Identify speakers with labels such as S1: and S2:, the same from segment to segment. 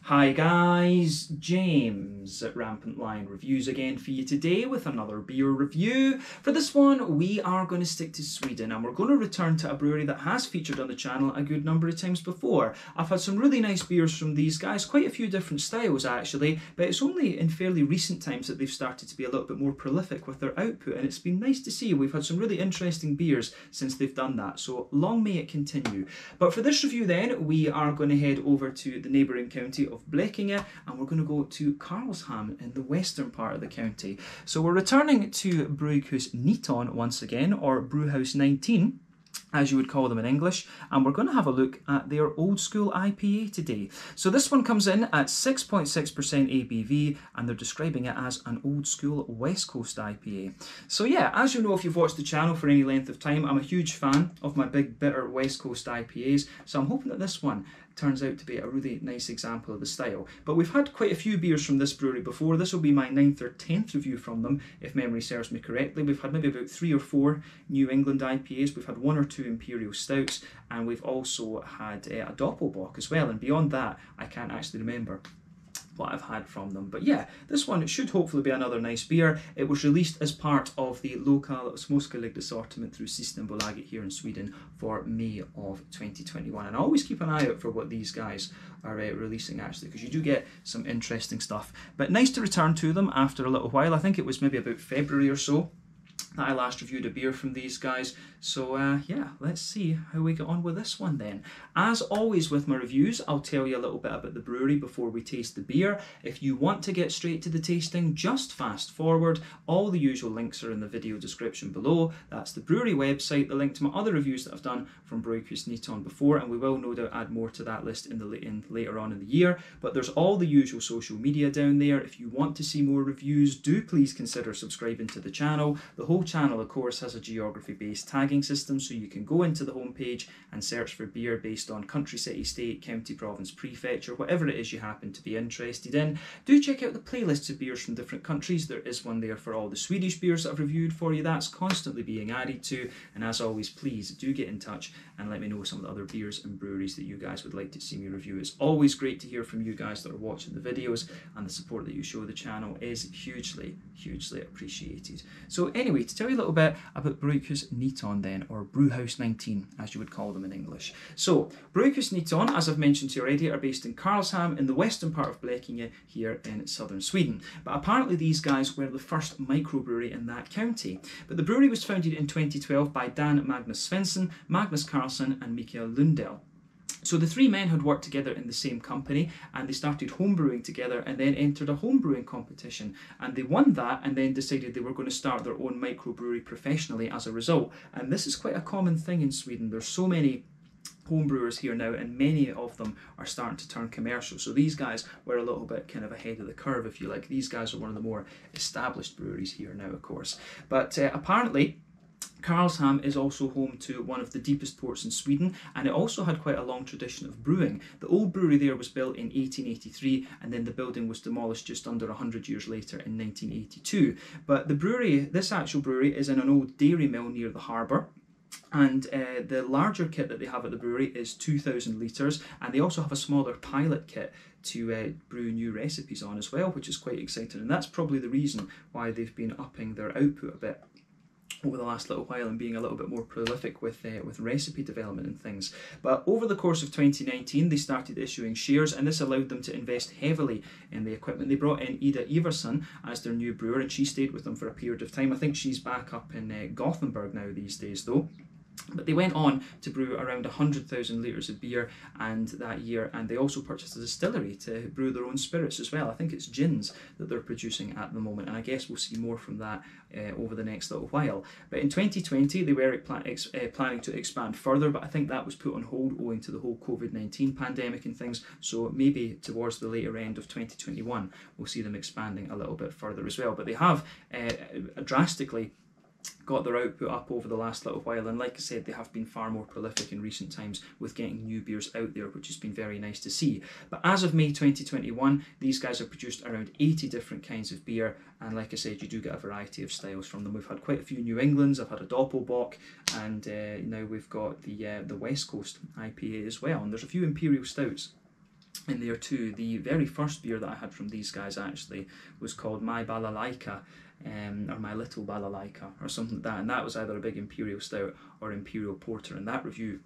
S1: Hi guys, James at Rampant Lion Reviews again for you today with another beer review. For this one we are going to stick to Sweden and we're going to return to a brewery that has featured on the channel a good number of times before. I've had some really nice beers from these guys, quite a few different styles actually, but it's only in fairly recent times that they've started to be a little bit more prolific with their output, and it's been nice to see. We've had some really interesting beers since they've done that, so long may it continue. But for this review then, we are going to head over to the neighbouring county of Blekinge, and we're going to go to Karlshamn in the western part of the county. So we're returning to Brygghus 19 once again, or Brewhouse 19 as you would call them in English, and we're going to have a look at their old school IPA today. So this one comes in at 6.6% ABV, and they're describing it as an old school West Coast IPA. So yeah, as you know if you've watched the channel for any length of time, I'm a huge fan of my big bitter West Coast IPAs, so I'm hoping that this one turns out to be a really nice example of the style. But we've had quite a few beers from this brewery before. This will be my 9th or 10th review from them, if memory serves me correctly. We've had maybe about 3 or 4 New England IPAs, we've had 1 or 2 Imperial Stouts, and we've also had a Doppelbock as well, and beyond that I can't actually remember what I've had from them. But yeah, this one should hopefully be another nice beer. It was released as part of the local småskalig assortment through Systembolaget here in Sweden for May of 2021. And I always keep an eye out for what these guys are releasing actually, because you do get some interesting stuff. But nice to return to them after a little while. I think it was maybe about February or so that I last reviewed a beer from these guys. So yeah, let's see how we get on with this one then. As always with my reviews, I'll tell you a little bit about the brewery before we taste the beer. If you want to get straight to the tasting, just fast forward. All the usual links are in the video description below. That's the brewery website, the link to my other reviews that I've done from Brygghus 19 before, and we will no doubt add more to that list in later on in the year. But there's all the usual social media down there. If you want to see more reviews, do please consider subscribing to the channel. The whole channel of course has a geography based tagging system, so you can go into the homepage and search for beer based on country, city, state, county, province, prefecture, whatever it is you happen to be interested in. Do check out the playlists of beers from different countries. There is one there for all the Swedish beers that I've reviewed for you. That's constantly being added to, and as always, please do get in touch and let me know some of the other beers and breweries that you guys would like to see me review. It's always great to hear from you guys that are watching the videos, and the support that you show the channel is hugely appreciated. So anyway, to tell you a little bit about Brygghus 19 then, or Brewhouse 19 as you would call them in English. So Brygghus 19, as I've mentioned to you already, are based in Karlshamn in the western part of Blekinge here in southern Sweden. But apparently these guys were the first microbrewery in that county. But the brewery was founded in 2012 by Dan Magnus Svensson, Magnus Karlsson and Mikael Lundell. So the 3 men had worked together in the same company, and they started homebrewing together and then entered a homebrewing competition, and they won that and then decided they were going to start their own microbrewery professionally as a result. And this is quite a common thing in Sweden. There's so many homebrewers here now, and many of them are starting to turn commercial. So these guys were a little bit kind of ahead of the curve, if you like. These guys are one of the more established breweries here now, of course. But apparently Karlshamn is also home to one of the deepest ports in Sweden, and it also had quite a long tradition of brewing. The old brewery there was built in 1883, and then the building was demolished just under 100 years later in 1982. But the brewery, this actual brewery, is in an old dairy mill near the harbour. And the larger kit that they have at the brewery is 2,000 litres, and they also have a smaller pilot kit to brew new recipes on as well, which is quite exciting. And that's probably the reason why they've been upping their output a bit over the last little while and being a little bit more prolific with recipe development and things. But over the course of 2019 they started issuing shares, and this allowed them to invest heavily in the equipment. They brought in Ida Iverson as their new brewer, and she stayed with them for a period of time. I think she's back up in Gothenburg now these days though. But they went on to brew around 100,000 litres of beer that year, and they also purchased a distillery to brew their own spirits as well. I think it's gins that they're producing at the moment, and I guess we'll see more from that over the next little while. But in 2020 they were planning to expand further, but I think that was put on hold owing to the whole COVID-19 pandemic and things, so maybe towards the later end of 2021 we'll see them expanding a little bit further as well. But they have drastically got their output up over the last little while, and like I said, they have been far more prolific in recent times with getting new beers out there, which has been very nice to see. But as of May 2021, these guys have produced around 80 different kinds of beer, and like I said, you do get a variety of styles from them. We've had quite a few New Englands, I've had a Doppelbock, and now we've got the West Coast IPA as well, and there's a few Imperial Stouts in there too. The very first beer that I had from these guys actually was called My Balalaika, or My Little Balalaika, or something like that, and that was either a big Imperial Stout or Imperial Porter, and that review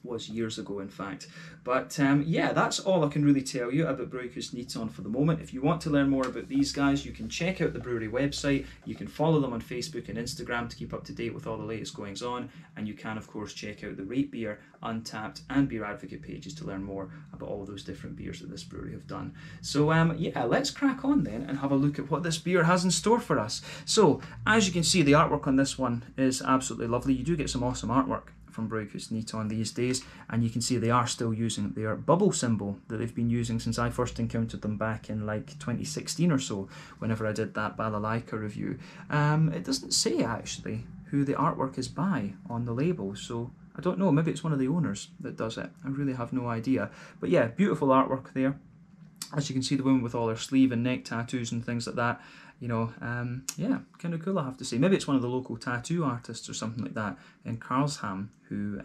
S1: was years ago, in fact. But yeah, that's all I can really tell you about Brygghus Niton for the moment. If you want to learn more about these guys, you can check out the brewery website. You can follow them on Facebook and Instagram to keep up to date with all the latest goings on, and you can of course check out the Rate Beer, Untappd and Beer Advocate pages to learn more about all those different beers that this brewery have done. So yeah, let's crack on then and have a look at what this beer has in store for us. So as you can see, the artwork on this one is absolutely lovely. You do get some awesome artwork from Brygghus Niton these days, and you can see they are still using their bubble symbol that they've been using since I first encountered them back in like 2016 or so, whenever I did that Balalaika review. It doesn't say actually who the artwork is by on the label, so I don't know, maybe it's one of the owners that does it. I really have no idea. But yeah, beautiful artwork there. As you can see, the woman with all her sleeve and neck tattoos and things like that, you know, yeah, kind of cool, I have to say. Maybe it's one of the local tattoo artists or something like that in Karlshamn who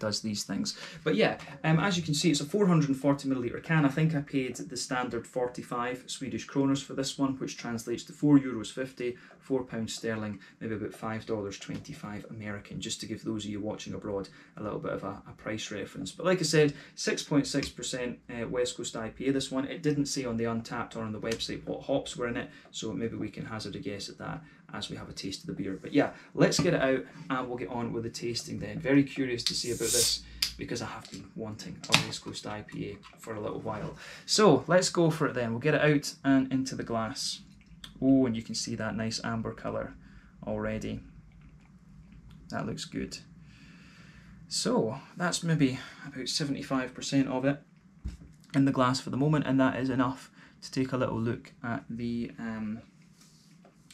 S1: does these things. But yeah, as you can see, it's a 440ml can. I think I paid the standard 45 Swedish kroners for this one, which translates to €4.50, £4 sterling, maybe about $5.25 American, just to give those of you watching abroad a little bit of a price reference. But like I said, 6.6% West Coast IPA, this one. It didn't say on the Untappd or on the website what hops were in it, so maybe we can hazard a guess at that as we have a taste of the beer. But yeah, let's get it out and we'll get on with the tasting then. Very curious to see about this because I have been wanting a West Coast IPA for a little while. So let's go for it then. We'll get it out and into the glass. Oh, and you can see that nice amber colour already. That looks good. So that's maybe about 75% of it in the glass for the moment, and that is enough to take a little look at the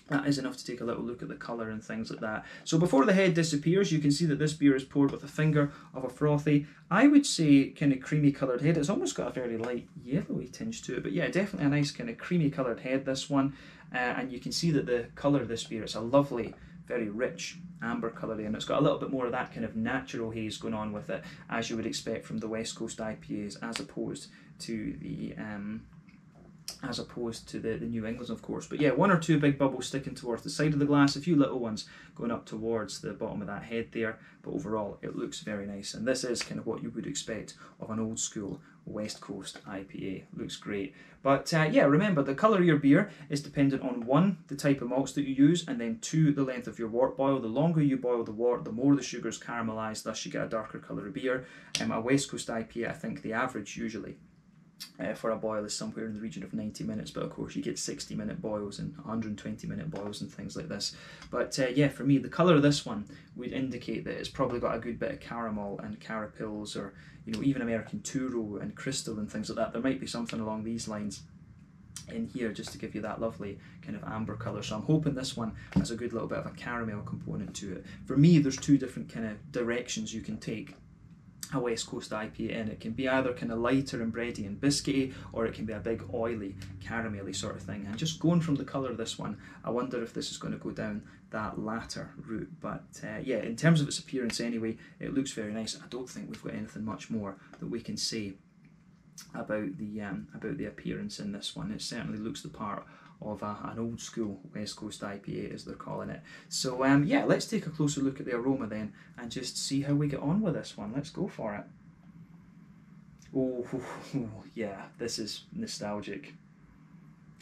S1: the colour and things like that. So before the head disappears, you can see that this beer is poured with a finger of a frothy, I would say kind of creamy coloured head. It's almost got a very light yellowy tinge to it, but yeah, definitely a nice kind of creamy coloured head, this one. And you can see that the colour of this beer, it's a lovely, very rich amber colour, and it's got a little bit more of that kind of natural haze going on with it, as you would expect from the West Coast IPAs, as opposed to the New Englands, of course. But yeah, one or two big bubbles sticking towards the side of the glass, a few little ones going up towards the bottom of that head there, but overall it looks very nice, and this is kind of what you would expect of an old school West Coast IPA. Looks great. But yeah, remember, the colour of your beer is dependent on 1, the type of malts that you use, and then 2, the length of your wort boil. The longer you boil the wort, the more the sugars caramelise, thus you get a darker colour of beer. A West Coast IPA, I think the average usually for a boil is somewhere in the region of 90 minutes, but of course you get 60-minute boils and 120-minute boils and things like this. But yeah, for me, the colour of this one would indicate that it's probably got a good bit of caramel and carapils, or you know, even American Turo and Crystal and things like that. There might be something along these lines in here just to give you that lovely kind of amber colour. So I'm hoping this one has a good little bit of a caramel component to it. For me, there's 2 different kind of directions you can take a West Coast IPA in. It can be either kind of lighter and bready and biscuity, or it can be a big oily caramelly sort of thing. And just going from the colour of this one, I wonder if this is going to go down that latter route. But yeah, in terms of its appearance anyway, it looks very nice. I don't think we've got anything much more that we can say about the appearance in this one. It certainly looks the part of an old school West Coast IPA, as they're calling it. So yeah, let's take a closer look at the aroma then and just see how we get on with this one. Let's go for it. Oh yeah, this is nostalgic.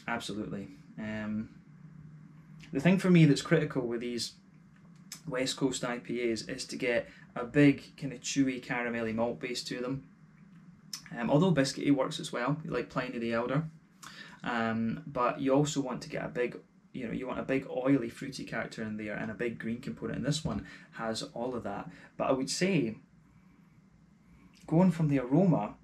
S1: Absolutely. The thing for me that's critical with these West Coast IPAs is to get a big kind of chewy caramelly malt base to them. Although biscuity works as well, like Pliny the Elder. But you also want to get a big, you know, you want a big oily fruity character in there and a big green component, and this one has all of that. But I would say, going from the aroma,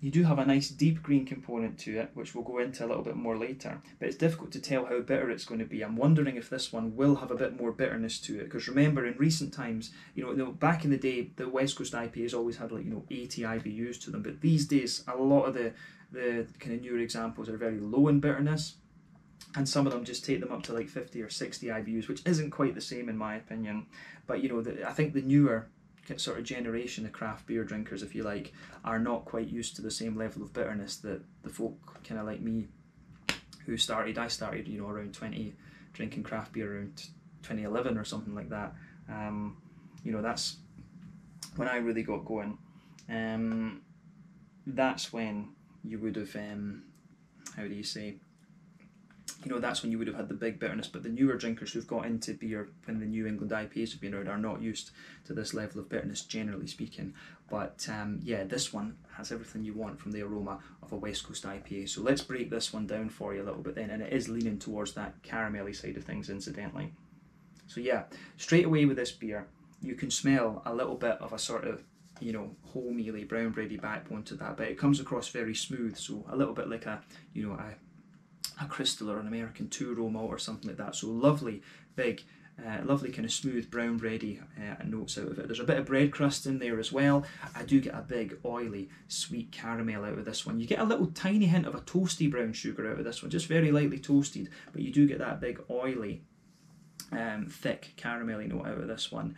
S1: you do have a nice deep green component to it, which we'll go into a little bit more later, but it's difficult to tell how bitter it's going to be. I'm wondering if this one will have a bit more bitterness to it, because remember, in recent times, you know, back in the day, the West Coast IPAs always had, like, you know, 80 IBUs to them, but these days a lot of the kind of newer examples are very low in bitterness, and some of them just take them up to like 50 or 60 IBUs, which isn't quite the same in my opinion. But you know, I think the newer sort of generation of craft beer drinkers, if you like, are not quite used to the same level of bitterness that the folk kind of like me who started. I started, you know, around 20, drinking craft beer around 2011 or something like that. You know, that's when I really got going. That's when you would have, how do you say, you know, that's when you would have had the big bitterness. But the newer drinkers who've got into beer when the New England IPAs have been around are not used to this level of bitterness, generally speaking. But yeah, this one has everything you want from the aroma of a West Coast IPA. So let's break this one down for you a little bit then, and it is leaning towards that caramelly side of things, incidentally. So yeah, straight away with this beer, you can smell a little bit of a sort of, you know, wholemealy, brown bready backbone to that, but it comes across very smooth, so a little bit like a, you know, a crystal or an American two-row malt or something like that. So lovely, big, lovely kind of smooth brown bready notes out of it. There's a bit of bread crust in there as well. I do get a big, oily, sweet caramel out of this one. You get a little tiny hint of a toasty brown sugar out of this one, just very lightly toasted, but you do get that big, oily, thick caramelly note out of this one,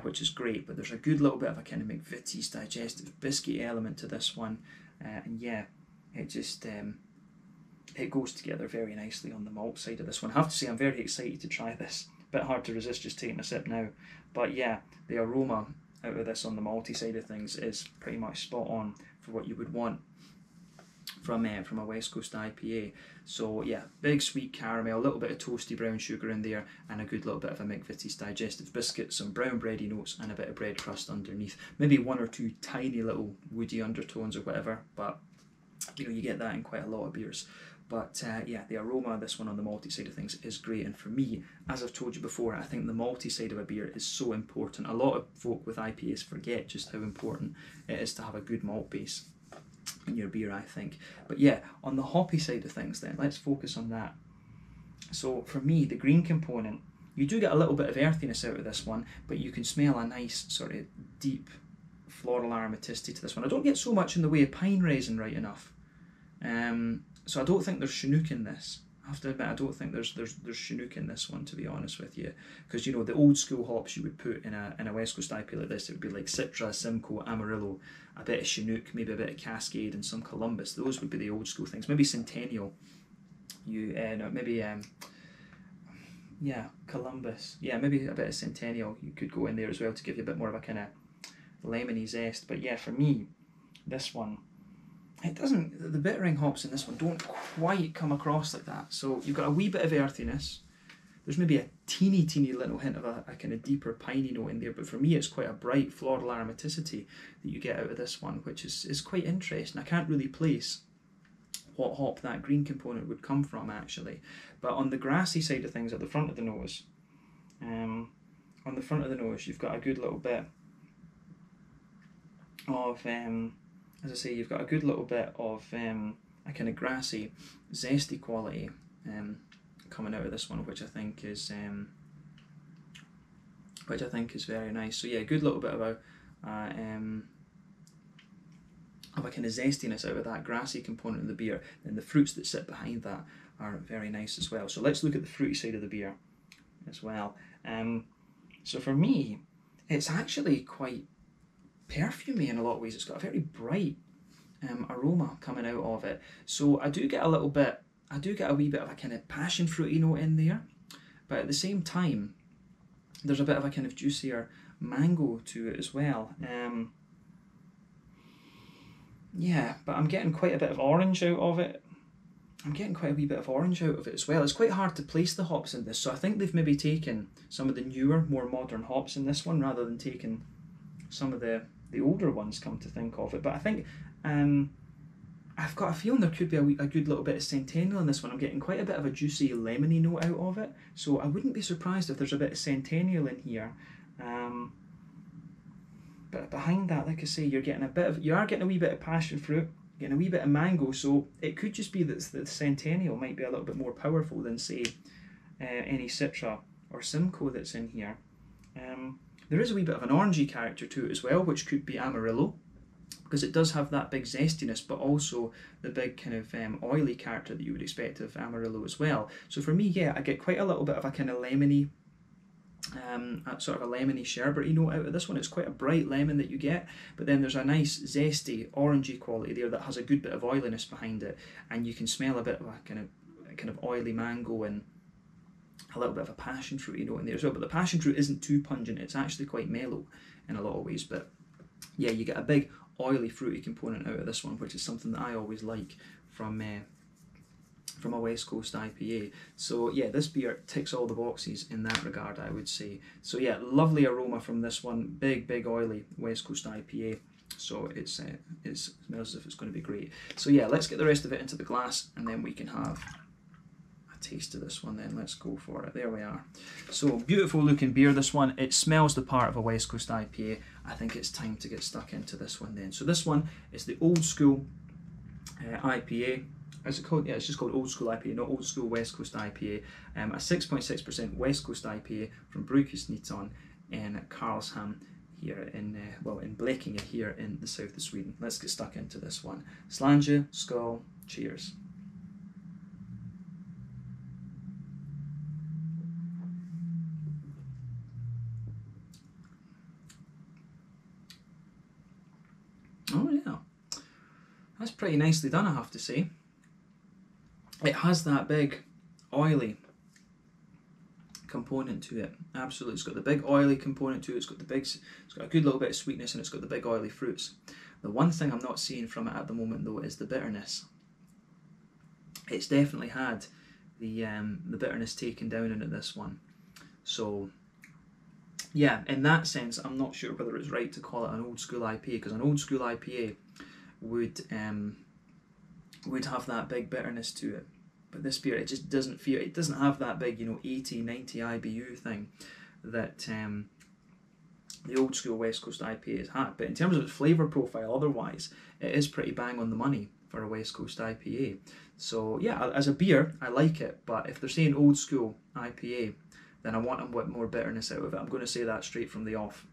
S1: which is great. But there's a good little bit of a kind of McVitie's digestive biscuit element to this one, and yeah, it just it goes together very nicely on the malt side of this one. I have to say I'm very excited to try this. A bit hard to resist just taking a sip now, but yeah, the aroma out of this on the malty side of things is pretty much spot on for what you would want from a West Coast IPA. So yeah, big sweet caramel, a little bit of toasty brown sugar in there, and a good little bit of a McVitie's digestive biscuit, some brown bready notes, and a bit of bread crust underneath. Maybe one or two tiny little woody undertones or whatever, but you know, you get that in quite a lot of beers. But yeah, the aroma of this one on the malty side of things is great, and for me, as I've told you before, I think the malty side of a beer is so important. A lot of folk with IPAs forget just how important it is to have a good malt base in your beer, I think. But yeah, on the hoppy side of things then, let's focus on that. So for me, the green component, you do get a little bit of earthiness out of this one, but you can smell a nice sort of deep floral aromaticity to this one. I don't get so much in the way of pine resin, right enough. So I don't think there's Chinook in this. I have to admit, I don't think there's Chinook in this one, to be honest with you, because you know the old school hops you would put in a West Coast IPA like this, it would be like Citra, Simcoe, Amarillo, a bit of Chinook, maybe a bit of Cascade, and some Columbus. Those would be the old school things. Maybe Centennial. Yeah, Columbus. Yeah, maybe a bit of Centennial you could go in there as well to give you a bit more of a kind of lemony zest. But yeah, for me, this one, it doesn't, the bittering hops in this one don't quite come across like that. So you've got a wee bit of earthiness. There's maybe a teeny little hint of a kind of deeper piney note in there, but for me it's quite a bright floral aromaticity that you get out of this one, which is quite interesting. I can't really place what hop that green component would come from actually. But on the grassy side of things, at the front of the nose, you've got a good little bit of as I say, you've got a good little bit of a kind of grassy, zesty quality coming out of this one, which I think is very nice. So yeah, a good little bit of a kind of zestiness out of that grassy component of the beer, and the fruits that sit behind that are very nice as well. So let's look at the fruity side of the beer as well. So for me, it's actually quite perfumey in a lot of ways. It's got a very bright aroma coming out of it. So I do get a wee bit of a kind of passion fruity note in there, but at the same time, there's a bit of a kind of juicier mango to it as well. Yeah, but I'm getting quite a bit of orange out of it. I'm getting quite a wee bit of orange out of it as well. It's quite hard to place the hops in this, so I think they've maybe taken some of the newer, more modern hops in this one rather than taking some of the older ones, come to think of it. But I think I've got a feeling there could be a good little bit of Centennial in this one. I'm getting quite a bit of a juicy lemony note out of it, so I wouldn't be surprised if there's a bit of Centennial in here. But behind that, like I say, you are getting a wee bit of passion fruit, getting a wee bit of mango, so it could just be that the Centennial might be a little bit more powerful than, say, any Citra or Simcoe that's in here. There is a wee bit of an orangey character to it as well, which could be Amarillo, because it does have that big zestiness, but also the big kind of oily character that you would expect of Amarillo as well. So for me, yeah, I get quite a little bit of a kind of lemony sort of a lemony sherbety note out of this one. It's quite a bright lemon that you get, but then there's a nice zesty orangey quality there that has a good bit of oiliness behind it, and you can smell a bit of a kind of oily mango and a little bit of a passion fruity note in there as well. But the passion fruit isn't too pungent, it's actually quite mellow in a lot of ways. But yeah, you get a big oily fruity component out of this one, which is something that I always like from a West Coast IPA. So yeah, this beer ticks all the boxes in that regard, I would say. So yeah, lovely aroma from this one, big oily West Coast IPA. So it smells as if it's going to be great. So yeah, let's get the rest of it into the glass and then we can have a taste of this one then. Let's go for it. There we are. So beautiful looking beer, this one. It smells the part of a West Coast IPA. I think it's time to get stuck into this one then. So this one is the Old School IPA. Is it called? Yeah, it's just called Old School IPA, not Old School West Coast IPA. A 6.6% West Coast IPA from Brygghus in Karlshamn here in Blekinge here in the south of Sweden. Let's get stuck into this one. Slange, skål, cheers. Oh yeah, that's pretty nicely done, I have to say. It has that big oily component to it. Absolutely, it's got the big oily component to it. It's got a good little bit of sweetness, and it's got the big oily fruits. The one thing I'm not seeing from it at the moment though is the bitterness. It's definitely had the bitterness taken down into this one. So yeah, in that sense, I'm not sure whether it's right to call it an Old School IPA, because an Old School IPA would have that big bitterness to it, but this beer, it just doesn't feel, it doesn't have that big 80, 90 IBU thing that the Old School West Coast IPAs had. But in terms of its flavour profile otherwise, it is pretty bang on the money for a West Coast IPA. So yeah, as a beer I like it, but if they're saying Old School IPA, then I want a bit more bitterness out of it. I'm going to say that straight from the off.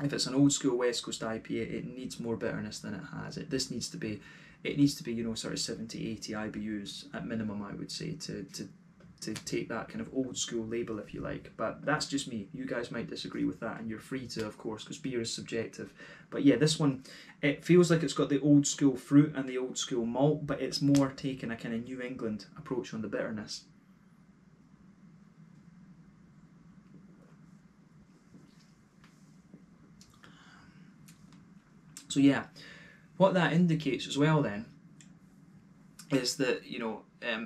S1: If it's an Old School West Coast IPA, it needs more bitterness than it has. It needs to be sort of 70, 80 IBUs at minimum, I would say, to take that kind of old school label, if you like. But that's just me. You guys might disagree with that, and you're free to, of course, because beer is subjective. But yeah, this one, it feels like it's got the old school fruit and the old school malt, but it's more taking a kind of New England approach on the bitterness. So yeah, what that indicates as well then is that,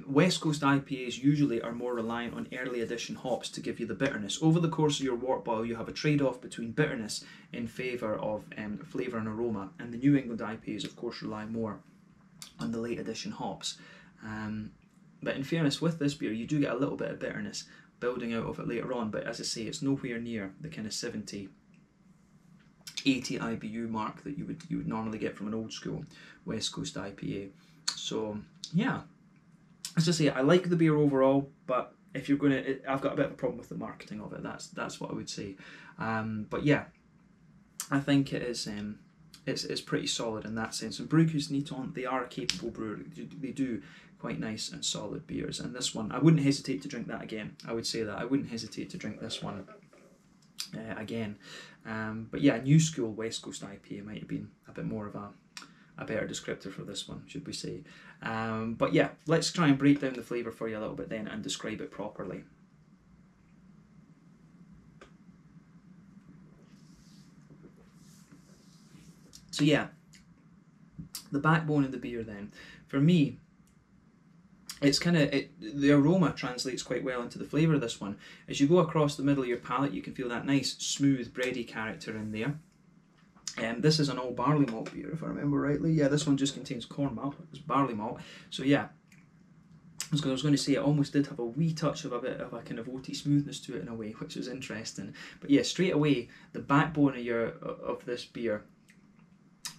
S1: West Coast IPAs usually are more reliant on early edition hops to give you the bitterness. Over the course of your wort boil, you have a trade-off between bitterness in favour of flavour and aroma, and the New England IPAs, of course, rely more on the late edition hops. But in fairness, with this beer, you do get a little bit of bitterness building out of it later on, but as I say, it's nowhere near the kind of 70, 80 IBU mark that you would normally get from an old school West Coast IPA. So yeah, as I say, I like the beer overall, but if you're I've got a bit of a problem with the marketing of it. That's what I would say. But yeah, I think it is. It's pretty solid in that sense. And Brygghus, they are a capable brewery. They do quite nice and solid beers. And this one, I wouldn't hesitate to drink that again. I would say that I wouldn't hesitate to drink this one again. But yeah, New School West Coast IPA might have been a bit more of a better descriptor for this one, should we say. But yeah, let's try and break down the flavour for you a little bit then and describe it properly. So yeah, the backbone of the beer then, for me, it's the aroma translates quite well into the flavour of this one. As you go across the middle of your palate, you can feel that nice, smooth, bready character in there. This is an all barley malt beer, if I remember rightly. Yeah, this one just contains corn malt. It's barley malt. So yeah, I was going to say it almost did have a wee touch of a bit of a kind of oaty smoothness to it in a way, which was interesting. But yeah, straight away, the backbone of this beer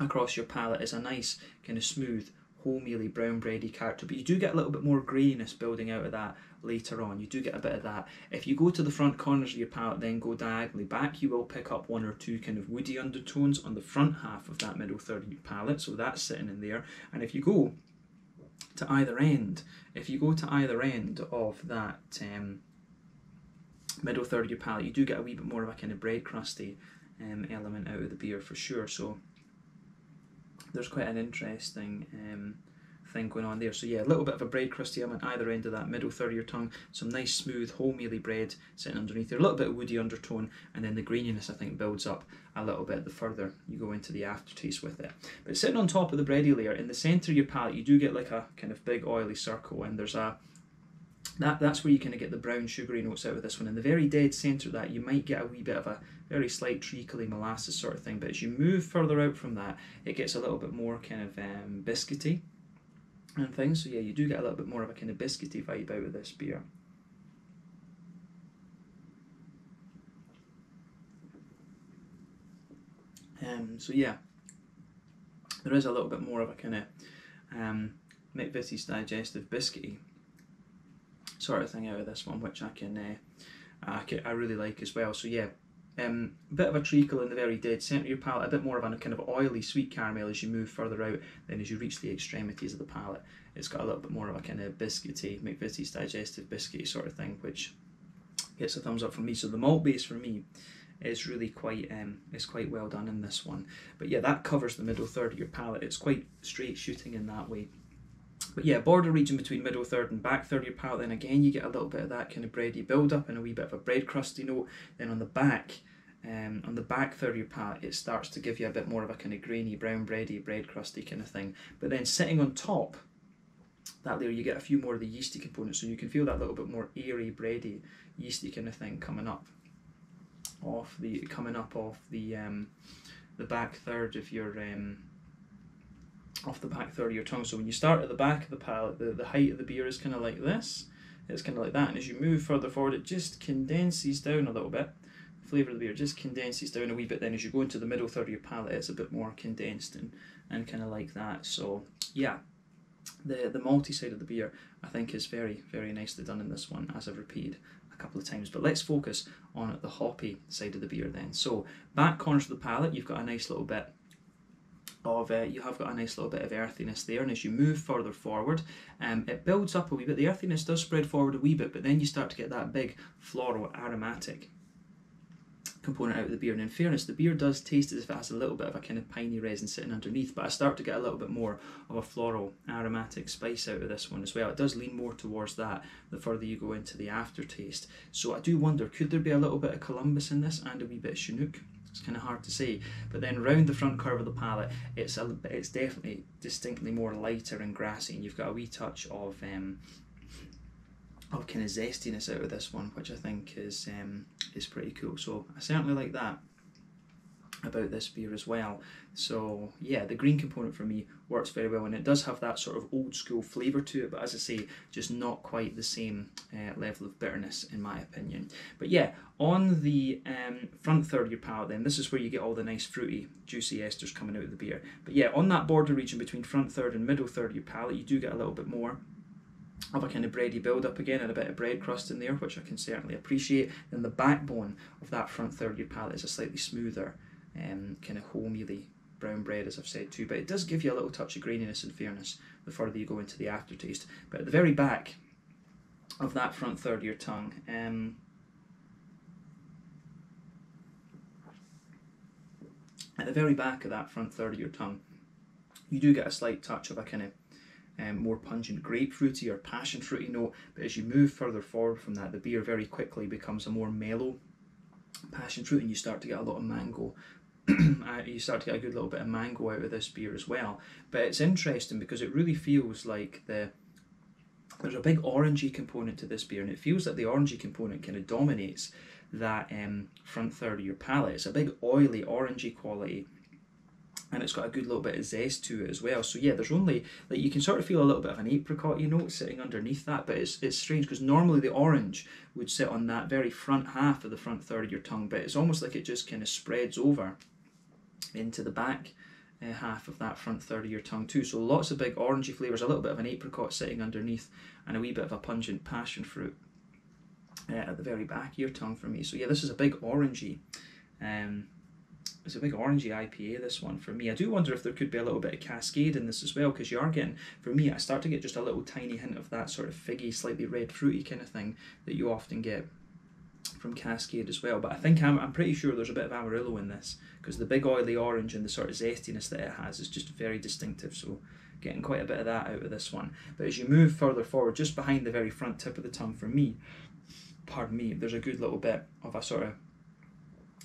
S1: across your palate is a nice kind of smooth, wholemealy, brown bready character, but you do get a little bit more graininess building out of that later on. You do get a bit of that. If you go to the front corners of your palate, then go diagonally back, you will pick up one or two kind of woody undertones on the front half of that middle third of your palate, so that's sitting in there. And if you go to either end of that middle third of your palate, you do get a wee bit more of a kind of bread crusty element out of the beer for sure. So there's quite an interesting thing going on there. So yeah, a little bit of a bread crusty element either end of that middle third of your tongue, some nice smooth wholemealy bread sitting underneath there, a little bit of woody undertone, and then the graininess I think builds up a little bit the further you go into the aftertaste with it. But sitting on top of the bready layer, in the centre of your palate, you do get like a kind of big oily circle, and there's a that's where you kind of get the brown sugary notes out of this one. In the very dead centre of that, you might get a wee bit of a very slight treacly molasses sort of thing, but as you move further out from that, it gets a little bit more kind of biscuity and things. So yeah, you do get a little bit more of a kind of biscuity vibe out of this beer. So yeah, there is a little bit more of a kind of McVitie's digestive biscuity sort of thing out of this one, which I really like as well. So yeah, bit of a treacle in the very dead centre of your palate, a bit more of a kind of oily sweet caramel as you move further out. Then as you reach the extremities of the palate, it's got a little bit more of a kind of biscuity, McVitie's digestive biscuity sort of thing, which gets a thumbs up from me. So the malt base for me is really quite well done in this one. But yeah, that covers the middle third of your palate. It's quite straight shooting in that way. But yeah, border region between middle third and back third of your palate, then again you get a little bit of that kind of bready build up and a wee bit of a bread crusty note. Then on the back third of your palate, it starts to give you a bit more of a kind of grainy, brown bready, bread crusty kind of thing. But then sitting on top that layer, you get a few more of the yeasty components, so you can feel that little bit more airy, bready, yeasty kind of thing coming up off the back third of your off the back third of your tongue. So when you start at the back of the palate, the height of the beer is kind of like this. It's kind of like that, and as you move further forward, it just condenses down a little bit. The flavour of the beer just condenses down a wee bit. Then as you go into the middle third of your palate, it's a bit more condensed and kind of like that. So yeah, the malty side of the beer I think is very, very nicely done in this one, as I've repeated a couple of times. But let's focus on the hoppy side of the beer then. So back corners of the palate, you've got a nice little bit of earthiness there, and as you move further forward, it builds up a wee bit. The earthiness does spread forward a wee bit, but then you start to get that big floral aromatic component out of the beer. And in fairness, the beer does taste as if it has a little bit of a kind of piney resin sitting underneath, but I start to get a little bit more of a floral aromatic spice out of this one as well. It does lean more towards that the further you go into the aftertaste. So I do wonder, could there be a little bit of Columbus in this and a wee bit of Chinook? It's kind of hard to say. But then round the front curve of the palate, it's definitely distinctly more lighter and grassy, and you've got a wee touch of kind of zestiness out of this one, which I think is pretty cool. So I certainly like that about this beer as well. So yeah, the green component for me works very well, and it does have that sort of old school flavour to it, but as I say, just not quite the same level of bitterness in my opinion. But yeah, on the front third of your palate then, this is where you get all the nice fruity, juicy esters coming out of the beer. But yeah, on that border region between front third and middle third of your palate, you do get a little bit more of a kind of bready build up again, and a bit of bread crust in there, which I can certainly appreciate. Then the backbone of that front third of your palate is a slightly smoother kind of wholemealy brown bread, as I've said too, but it does give you a little touch of graininess in fairness the further you go into the aftertaste. But at the very back of that front third of your tongue, you do get a slight touch of a kind of more pungent grapefruity or passion fruity note, but as you move further forward from that, the beer very quickly becomes a more mellow passion fruit, and you start to get a lot of mango. You start to get a good little bit of mango out of this beer as well. But it's interesting because it really feels like there's a big orangey component to this beer, and it feels like the orangey component kind of dominates that front third of your palate. It's a big oily orangey quality, and it's got a good little bit of zest to it as well. So yeah, there's only, like, you can sort of feel a little bit of an apricot-y note sitting underneath that, but it's strange because normally the orange would sit on that very front half of the front third of your tongue, but it's almost like it just kind of spreads over into the back half of that front third of your tongue too. So lots of big orangey flavours, a little bit of an apricot sitting underneath, and a wee bit of a pungent passion fruit at the very back of your tongue for me. So yeah, this is a big orangey it's a big orangey IPA, this one, for me. I do wonder if there could be a little bit of Cascade in this as well, because you are getting, for me, I start to get just a little tiny hint of that sort of figgy, slightly red fruity kind of thing that you often get from Cascade as well. But I think I'm pretty sure there's a bit of Amarillo in this, because the big oily orange and the sort of zestiness that it has is just very distinctive. So getting quite a bit of that out of this one. But as you move further forward, just behind the very front tip of the tongue for me, pardon me, there's a good little bit of a sort of,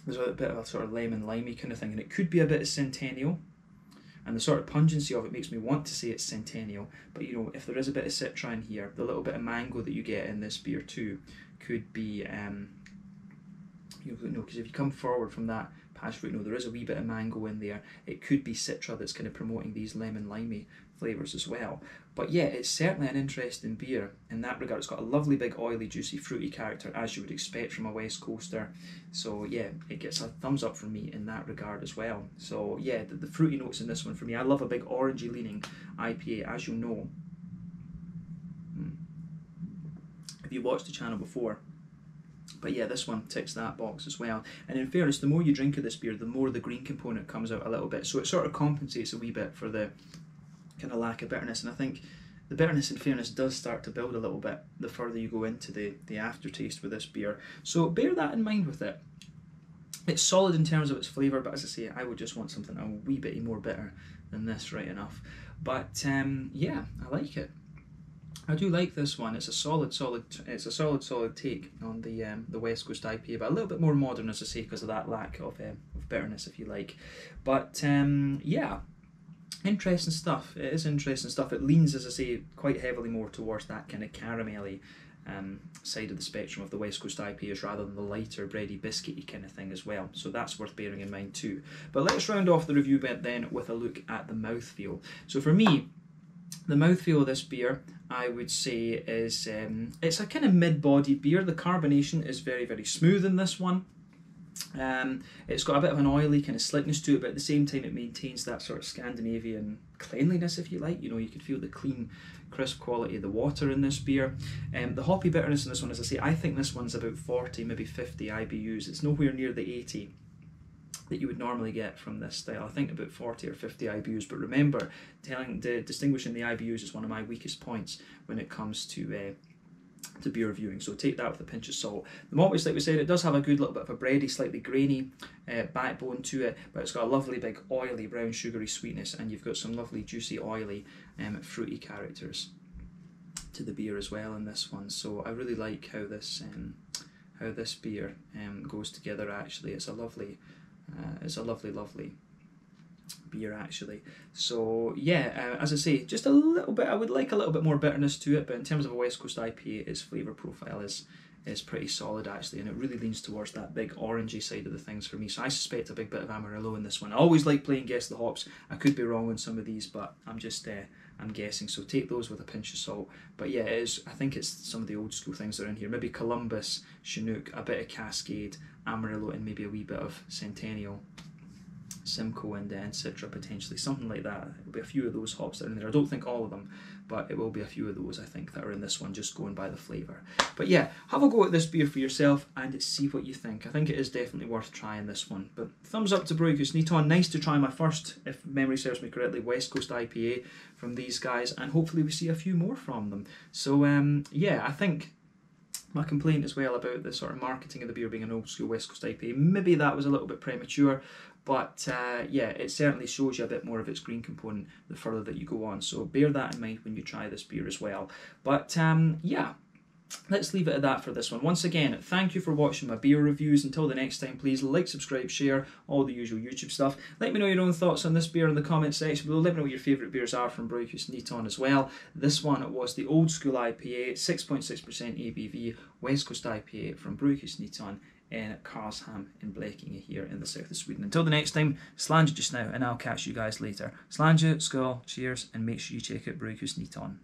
S1: there's a bit of a sort of lemon limey kind of thing, and it could be a bit of Centennial, and the sort of pungency of it makes me want to say it's Centennial. But you know, if there is a bit of Citra in here, the little bit of mango that you get in this beer too could be you know, because if you come forward from that passion fruit, you know, there is a wee bit of mango in there. It could be Citra that's kind of promoting these lemon limey flavours as well. But yeah, it's certainly an interesting beer in that regard. It's got a lovely big oily juicy fruity character, as you would expect from a West Coaster. So yeah, it gets a thumbs up from me in that regard as well. So yeah, the fruity notes in this one for me. I love a big orangey leaning IPA, as you know. If you watched the channel before. But yeah, this one ticks that box as well. And in fairness, the more you drink of this beer, the more the green component comes out a little bit. So it sort of compensates a wee bit for the kind of lack of bitterness. And I think the bitterness, in fairness, does start to build a little bit the further you go into the aftertaste with this beer. So bear that in mind with it. It's solid in terms of its flavour, but as I say, I would just want something a wee bit more bitter than this, right enough. But yeah, I like it. I do like this one. It's a solid take on the West Coast IPA, but a little bit more modern, as I say, because of that lack of bitterness, if you like. But yeah, interesting stuff. It is interesting stuff. It leans, as I say, quite heavily more towards that kind of caramelly side of the spectrum of the West Coast IPAs, rather than the lighter bready biscuity kind of thing as well. So that's worth bearing in mind too. But let's round off the review bit then with a look at the mouthfeel. So for me, the mouthfeel of this beer, I would say, is it's a kind of mid-bodied beer. The carbonation is very, very smooth in this one. It's got a bit of an oily kind of slickness to it, but at the same time it maintains that sort of Scandinavian cleanliness, if you like. You know, you can feel the clean, crisp quality of the water in this beer. The hoppy bitterness in this one, as I say, I think this one's about 40, maybe 50 IBUs. It's nowhere near the 80 that you would normally get from this style. I think about 40 or 50 IBUs, but remember, distinguishing the IBUs is one of my weakest points when it comes to beer reviewing, so take that with a pinch of salt. The malt base, like we said, it does have a good little bit of a bready, slightly grainy backbone to it, but it's got a lovely big oily brown sugary sweetness, and you've got some lovely juicy oily fruity characters to the beer as well in this one. So I really like how this beer goes together. Actually, it's a lovely beer actually. So yeah, as I say, just a little bit, I would like a little bit more bitterness to it, but in terms of a West Coast IPA, its flavour profile is pretty solid actually, and it really leans towards that big orangey side of the things for me. So I suspect a big bit of Amarillo in this one. I always like playing Guess the Hops. I could be wrong on some of these, but I'm just I'm guessing, so take those with a pinch of salt. But yeah, it is, I think it's some of the old school things that are in here. Maybe Columbus, Chinook, a bit of Cascade, Amarillo, and maybe a wee bit of Centennial, Simcoe, and Citra potentially, something like that. There'll be a few of those hops that are in there. I don't think all of them, but it will be a few of those, I think, that are in this one, just going by the flavour. But yeah, have a go at this beer for yourself and see what you think. I think it is definitely worth trying this one. But thumbs up to Brygghus Neaton. Nice to try my first, if memory serves me correctly, West Coast IPA from these guys, and hopefully we see a few more from them. So yeah, I think my complaint as well about the sort of marketing of the beer being an old school West Coast IPA, maybe that was a little bit premature, but yeah, it certainly shows you a bit more of its green component the further that you go on. So bear that in mind when you try this beer as well. But yeah, let's leave it at that for this one. Once again, thank you for watching my beer reviews. Until the next time, please like, subscribe, share, all the usual YouTube stuff. Let me know your own thoughts on this beer in the comment section below. Let me know what your favourite beers are from Brygghus Neaton as well. This one was the old school IPA, 6.6% ABV, West Coast IPA from Brygghus Neaton in Karlshamn in Blekinge here in the south of Sweden. Until the next time, slàinte just now, and I'll catch you guys later. Slàinte, skål, cheers, and make sure you check out Brygghus Neaton.